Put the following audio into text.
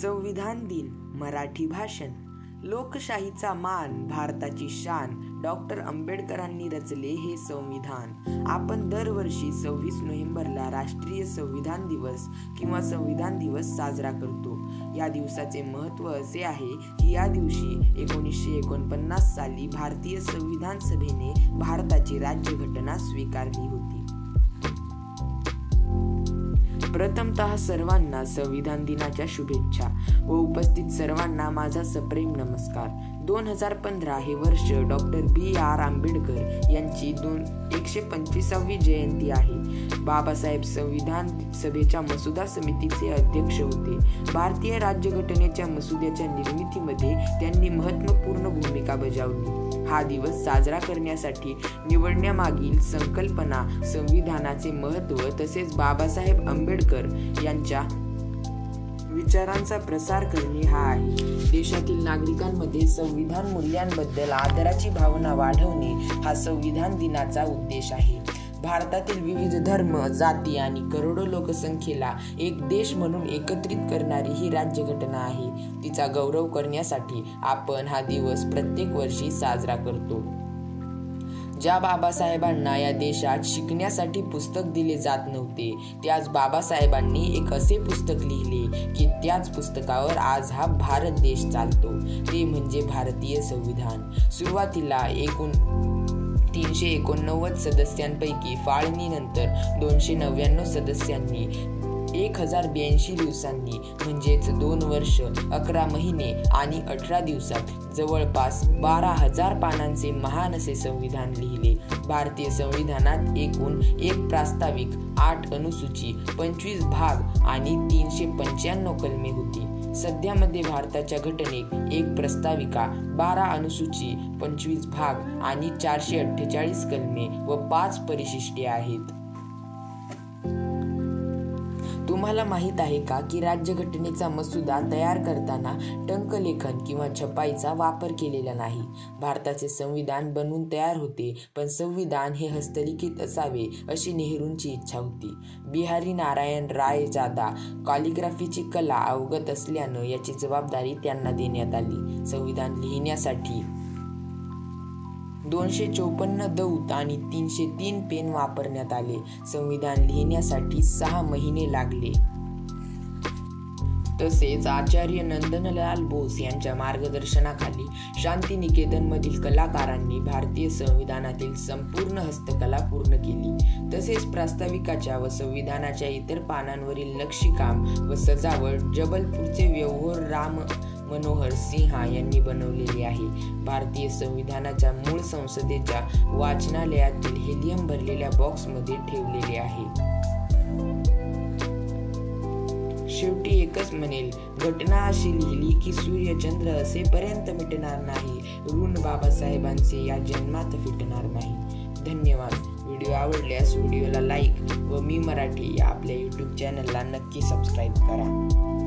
संविधान दिन मराठी भाषण. लोकशाहीचा मान, भारताची शान, डॉक्टर आंबेडकरांनी रचले हे संविधान. आपण दरवर्षी 26 नोव्हेंबरला राष्ट्रीय संविधान दिवस किंवा संविधान दिवस साजरा करतो. या दिवसाचे महत्त्व असे आहे की या दिवशी 1949 साली भारतीय संविधान सभेने भारताची राज्यघटना स्वीकारली होती. प्रथमतः सर्वांना संविधान दिनाच्या शुभेच्छा व उपस्थित सर्वांना माझा सप्रेम नमस्कार. 2015 हे वर्ष डॉक्टर B.R. आंबेडकर यांची 125वी जयंती आहे. बाबासाहेब संविधान सभेच्या मसुदा समितीचे अध्यक्ष होते. भारतीय राज्यघटनेच्या मसुद्याच्या निर्मितीमध्ये त्यांनी महत्त्वपूर्ण भूमिका बजावली. हा दिवस साजरा करण्यासाठी निवडण्यामागील संकल्पना, संविधानाचे महत्त्व तसेच बाबासाहेब आंबेडकर यांच्या विचारांचा प्रसार करणे हा आहे. देशातील नागरिकांमध्ये संविधान मूल्यांबद्दल आदराची भावना वाढवणे हा संविधान दिनाचा उद्देश आहे. भारतातील विविध धर्म, जाती आणि करोडो लोकसंख्येला एक देश म्हणून एकत्रित करणारी ही राज्यघटना आहे. तिचा गौरव करण्यासाठी आपण हा दिवस प्रत्येक वर्षी साजरा करतो. ज्या बाबासाहेबांना या देशात शिकण्यासाठी पुस्तक दिले जात नव्हते, त्याच बाबासाहेबांनी एक असे पुस्तक लिहिले की त्याच पुस्तकावर आज हा भारत देश चालतो. ते म्हणजे भारतीय संविधान. सुरुवातीला एकूण 389 सदस्यांपैकी फाळणीनंतर 299 सदस्यांनी 1082 दिवसांनी म्हणजेच 2 वर्ष 11 महिने आणि 18 दिवसात जवळपास 12,000 पानांचे महान असे संविधान लिहिले. भारतीय संविधानात एकूण 1 प्रास्ताविक, 8 अनुसूची, 25 भाग आणि 395 कलमे होती. सध्यामध्ये भारताच्या घटनेत 1 प्रस्ताविका, 12 अनुसूची, 25 भाग आणि 448 कलमे व 5 परिशिष्टे आहेत. तुम्हाला माहित आहे का की राज्यघटनेचा मसुदा तयार करताना टंकलेखन किंवा छपाईचा वापर केलेला नाही. भारताचे संविधान बनवून तयार होते, पण संविधान हे हस्तलिखित असावे अशी नेहरूंची इच्छा होती. बिहारी नारायण रायजादा कॅलिग्राफीची कला अवगत असल्यानं याची जबाबदारी त्यांना देण्यात आली. संविधान लिहिण्यासाठी 254 दौत आणि 303 पेन वापरण्यात आले. संविधान लिहिण्यासाठी 6 महिने लागले. तसेच आचार्य नंदनलाल बोस यांच्या मार्गदर्शनाखाली शांतिनिकेतन मधील कलाकारांनी भारतीय संविधानातील संपूर्ण हस्तकला पूर्ण केली. तसेच प्रास्ताविकाच्या व संविधानाच्या इतर पानांवरील नक्षीकाम व सजावट जबलपूरचे व्यवहार राम मनोहर सिंहा यांनी बनवलेली आहे. भारतीय संविधानाच्या मूळ संसदेच्या वाचनालयातील हेलियम भरलेल्या बॉक्समध्ये ठेवलेले आहे. शेवटी एकच म्हणेल, घटना अशी लिहिली की सूर्यचंद्र असेपर्यंत मिटणार नाही. ऋण बाबासाहेबांचे या जन्मात फिटणार नाही. धन्यवाद. व्हिडिओ आवडल्यास व्हिडिओला लाईक व मी मराठी या आपल्या YouTube चॅनलला नक्की सबस्क्राईब करा.